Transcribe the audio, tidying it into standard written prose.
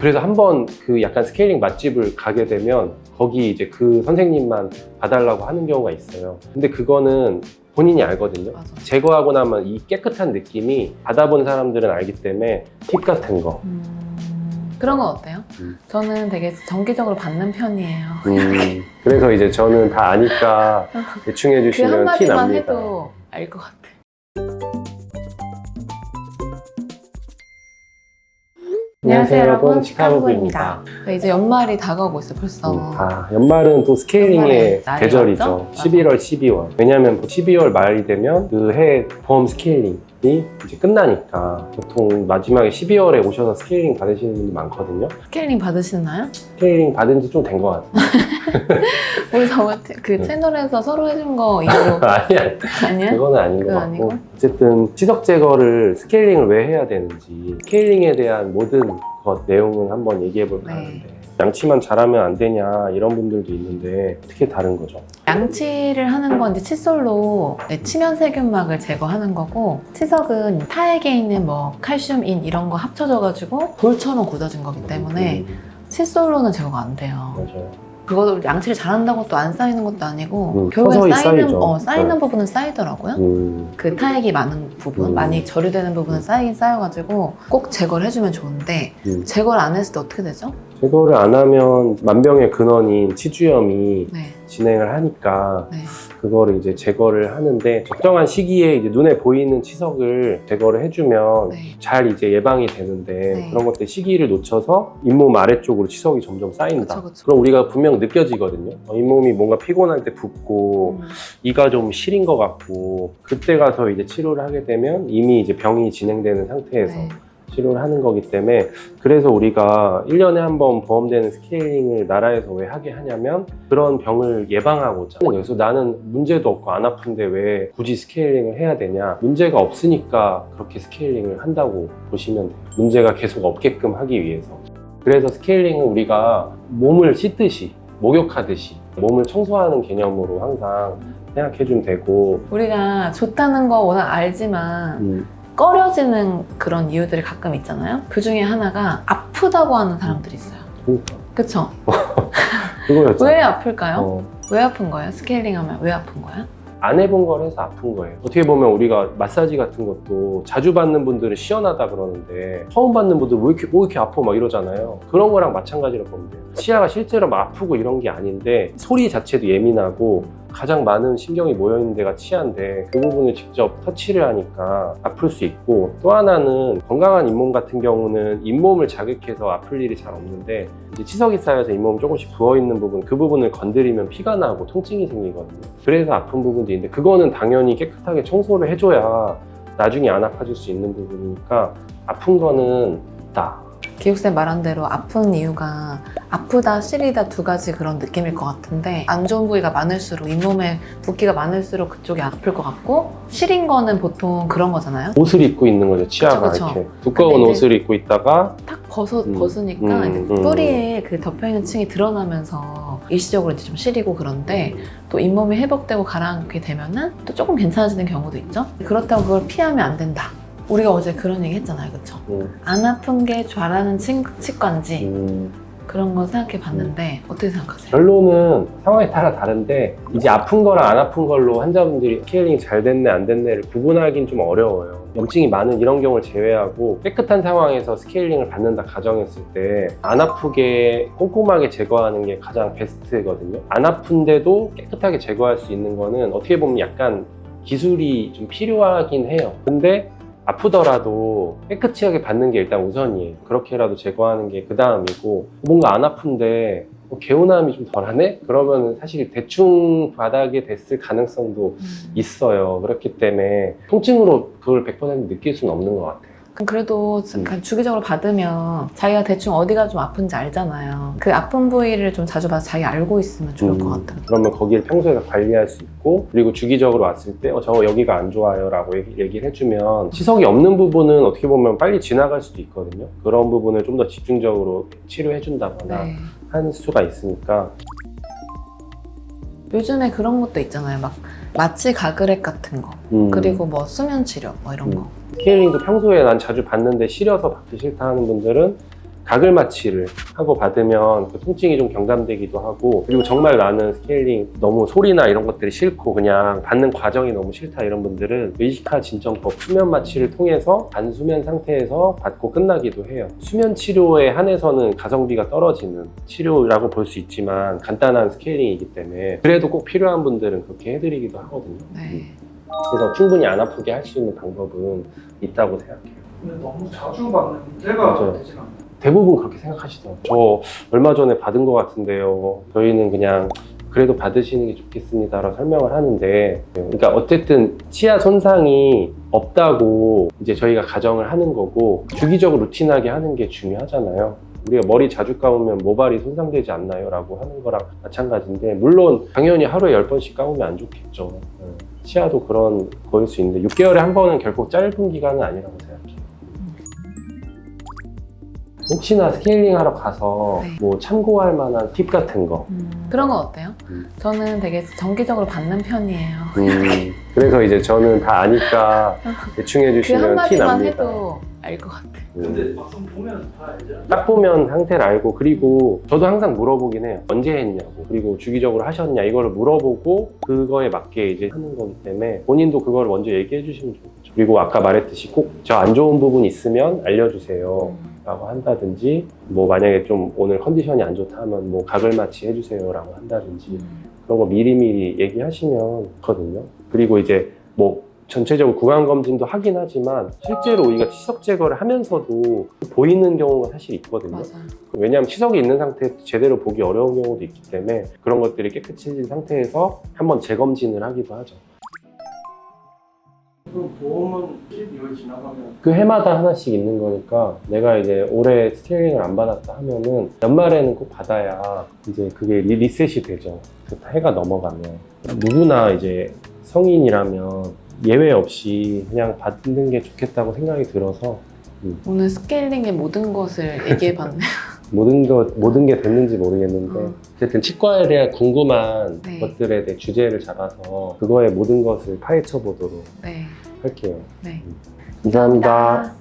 그래서 한번 그 약간 스케일링 맛집을 가게 되면 거기 이제 그 선생님만 봐달라고 하는 경우가 있어요. 근데 그거는 본인이 알거든요. 맞아. 제거하고 나면 이 깨끗한 느낌이 받아본 사람들은 알기 때문에 팁 같은 거. 그런 건 어때요? 저는 되게 정기적으로 받는 편이에요. 그래서 이제 저는 다 아니까 대충 그 해주시면 티 한마디만 납니다. 해도 알 것 같아. 안녕하세요 여러분, 치카부부입니다. 이제 연말이 다가오고 있어 벌써. 연말은 또 스케일링의 연말에 날이 계절이죠. 왔죠? 11월, 12월. 왜냐면 12월 말이 되면 그 해 보험 스케일링이 이제 끝나니까 보통 마지막에 12월에 오셔서 스케일링 받으시는 분들 많거든요. 스케일링 받으시나요? 스케일링 받은 지 좀 된 것 같아요. 우리 저번 그 채널에서 서로 해준 거 이거 아니야. 아니야? 그거는 아닌 것 그건 같고. 아니고? 어쨌든 치석 제거를 스케일링을 왜 해야 되는지, 스케일링에 대한 모든 것 내용을 한번 얘기해 볼까 하는데, 양치만 잘하면 안 되냐 이런 분들도 있는데 어떻게 다른 거죠? 양치를 하는 건 이제 칫솔로 치면 세균막을 제거하는 거고, 치석은 타액에 있는 뭐 칼슘인 이런 거 합쳐져가지고 볼처럼 굳어진 거기 때문에 칫솔로는 제거가 안 돼요. 맞아요. 그것도 양치를 잘한다고 또 안 쌓이는 것도 아니고 서서히 결국엔 쌓이죠. 쌓이는 네. 부분은 쌓이더라고요. 그 타액이 많은 부분, 많이 절유되는 부분은 쌓이긴 쌓여가지고 꼭 제거를 해주면 좋은데 제거를 안 했을 때 어떻게 되죠? 제거를 안 하면 만병의 근원인 치주염이 네. 진행을 하니까 네. 그거를 이제 제거를 하는데, 적정한 시기에 이제 눈에 보이는 치석을 제거를 해주면 네. 잘 이제 예방이 되는데, 네. 그런 것들 시기를 놓쳐서 잇몸 아래쪽으로 치석이 점점 쌓인다. 그쵸. 그럼 우리가 분명 느껴지거든요. 잇몸이 뭔가 피곤할 때 붓고 이가 좀 시린 것 같고, 그때 가서 이제 치료를 하게 되면 이미 이제 병이 진행되는 상태에서 네. 치료를 하는 거기 때문에, 그래서 우리가 1년에 한 번 보험되는 스케일링을 나라에서 왜 하게 하냐면 그런 병을 예방하고자. 그래서 나는 문제도 없고 안 아픈데 왜 굳이 스케일링을 해야 되냐, 문제가 없으니까 그렇게 스케일링을 한다고 보시면 돼요. 문제가 계속 없게끔 하기 위해서. 그래서 스케일링은 우리가 몸을 씻듯이, 목욕하듯이 몸을 청소하는 개념으로 항상 생각해주면 되고, 우리가 좋다는 거 워낙 알지만 꺼려지는 그런 이유들이 가끔 있잖아요. 그 중에 하나가 아프다고 하는 사람들이 있어요. 그러니까 그쵸? 그거였죠. 왜 아플까요? 왜 아픈 거예요? 스케일링 하면 왜 아픈 거야? 안 해본 걸 해서 아픈 거예요. 어떻게 보면 우리가 마사지 같은 것도 자주 받는 분들은 시원하다 그러는데, 처음 받는 분들은 왜 이렇게 아파 막 이러잖아요. 그런 거랑 마찬가지로 보면 돼요. 치아가 실제로 막 아프고 이런 게 아닌데 소리 자체도 예민하고 가장 많은 신경이 모여있는 데가 치아인데, 그 부분을 직접 터치를 하니까 아플 수 있고, 또 하나는 건강한 잇몸 같은 경우는 잇몸을 자극해서 아플 일이 잘 없는데, 이제 치석이 쌓여서 잇몸 조금씩 부어있는 부분, 그 부분을 건드리면 피가 나고 통증이 생기거든요. 그래서 아픈 부분도 있는데, 그거는 당연히 깨끗하게 청소를 해줘야 나중에 안 아파질 수 있는 부분이니까 아픈 거는 있다. 기욱쌤 말한 대로 아픈 이유가 아프다, 시리다 두 가지 그런 느낌일 것 같은데, 안 좋은 부위가 많을수록, 잇몸에 붓기가 많을수록 그쪽이 아플 것 같고, 시린 거는 보통 그런 거잖아요. 옷을 입고 있는 거죠, 치아가. 그쵸. 이렇게 두꺼운 옷을 입고 있다가 탁 벗으니까 이제 뿌리에 그 덮여있는 층이 드러나면서 일시적으로 이제 좀 시리고, 그런데 또 잇몸이 회복되고 가라앉게 되면은 또 조금 괜찮아지는 경우도 있죠. 그렇다고 그걸 피하면 안 된다. 우리가 어제 그런 얘기 했잖아요, 그쵸? 안 아픈 게 잘하는 치과인지 그런 거 생각해 봤는데 어떻게 생각하세요? 결론은 상황에 따라 다른데, 이제 아픈 거랑 안 아픈 걸로 환자분들이 스케일링이 잘 됐네 안 됐네를 구분하기는 좀 어려워요. 염증이 많은 이런 경우를 제외하고 깨끗한 상황에서 스케일링을 받는다 가정했을 때 안 아프게 꼼꼼하게 제거하는 게 가장 베스트거든요. 안 아픈데도 깨끗하게 제거할 수 있는 거는 어떻게 보면 약간 기술이 좀 필요하긴 해요. 근데 아프더라도 깨끗이 하게 받는 게 일단 우선이에요. 그렇게라도 제거하는 게 그 다음이고, 뭔가 안 아픈데 개운함이 좀 덜하네? 그러면 사실 대충 바닥에 됐을 가능성도 있어요. 그렇기 때문에 통증으로 그걸 100% 느낄 수는 없는 것 같아요. 그래도 주기적으로 받으면 자기가 대충 어디가 좀 아픈지 알잖아요. 그 아픈 부위를 좀 자주 봐서 자기가 알고 있으면 좋을 것 같아요. 그러면 거기를 평소에 관리할 수 있고, 그리고 주기적으로 왔을 때 저 여기가 안 좋아요 라고 얘기를 해주면, 치석이 없는 부분은 어떻게 보면 빨리 지나갈 수도 있거든요. 그런 부분을 좀 더 집중적으로 치료해 준다거나 할 수가 있으니까. 요즘에 그런 것도 있잖아요. 막 마취 가그렉 같은 거, 그리고 뭐 수면 치료 뭐 이런 거. 스케일링도 평소에 난 자주 받는데 시려서 받기 싫다 하는 분들은 각을 마취를 하고 받으면 그 통증이 좀 경감되기도 하고, 그리고 정말 나는 스케일링 너무 소리나 이런 것들이 싫고 그냥 받는 과정이 너무 싫다 이런 분들은 의식화 진정법 수면 마취를 통해서 반수면 상태에서 받고 끝나기도 해요. 수면 치료에 한해서는 가성비가 떨어지는 치료라고 볼 수 있지만 간단한 스케일링이기 때문에 그래도 꼭 필요한 분들은 그렇게 해드리기도 하거든요. 네. 그래서 충분히 안 아프게 할 수 있는 방법은 있다고 생각해요. 근데 너무 자주 받는 문제가 맞아요. 되진 않나요? 대부분 그렇게 생각하시더라고요. 저 얼마 전에 받은 것 같은데요. 저희는 그냥 그래도 받으시는 게 좋겠습니다라고 설명을 하는데, 그러니까 어쨌든 치아 손상이 없다고 이제 저희가 가정을 하는 거고, 주기적으로 루틴하게 하는 게 중요하잖아요. 우리가 머리 자주 감으면 모발이 손상되지 않나요? 라고 하는 거랑 마찬가지인데, 물론 당연히 하루에 10번씩 감으면 안 좋겠죠. 치아도 그런 거일 수 있는데 6개월에 한 번은 결코 짧은 기간은 아니라고 생각해요. 혹시나 스케일링 하러 가서 네. 뭐 참고할 만한 팁 같은 거. 그런 건 어때요? 음. 저는 되게 정기적으로 받는 편이에요. 그래서 이제 저는 다 아니까 대충 그 해주시면 티 한마디만 납니다. 해도 알 것 같아요. 근데 막상 보면 다 알죠? 딱 보면 상태를 알고, 그리고 저도 항상 물어보긴 해요. 언제 했냐고, 그리고 주기적으로 하셨냐, 이거를 물어보고 그거에 맞게 이제 하는 거기 때문에 본인도 그걸 먼저 얘기해 주시면 좋겠죠. 그리고 아까 말했듯이 꼭 저 안 좋은 부분 있으면 알려주세요 라고 한다든지, 뭐 만약에 좀 오늘 컨디션이 안 좋다 하면 뭐 각을 마취 해주세요 라고 한다든지, 그런 거 미리미리 얘기하시면 좋거든요. 그리고 이제 뭐 전체적으로 구강검진도 하긴 하지만 실제로 우리가 치석 제거를 하면서도 보이는 경우가 사실 있거든요. 맞아요. 왜냐하면 치석이 있는 상태에서 제대로 보기 어려운 경우도 있기 때문에 그런 것들이 깨끗해진 상태에서 한번 재검진을 하기도 하죠. 그럼 보험은 12월 지나가면 그 해마다 하나씩 있는 거니까, 내가 이제 올해 스케일링을 안 받았다 하면은 연말에는 꼭 받아야 이제 그게 리셋이 되죠. 그 해가 넘어가면. 누구나 이제 성인이라면 예외 없이 그냥 받는 게 좋겠다고 생각이 들어서 오늘 스케일링의 모든 것을 얘기해봤네요. 모든 게 됐는지 모르겠는데 어쨌든 치과에 대한 궁금한 네. 것들에 대해 주제를 잡아서 그거의 모든 것을 파헤쳐 보도록 네. 할게요. 네. 감사합니다.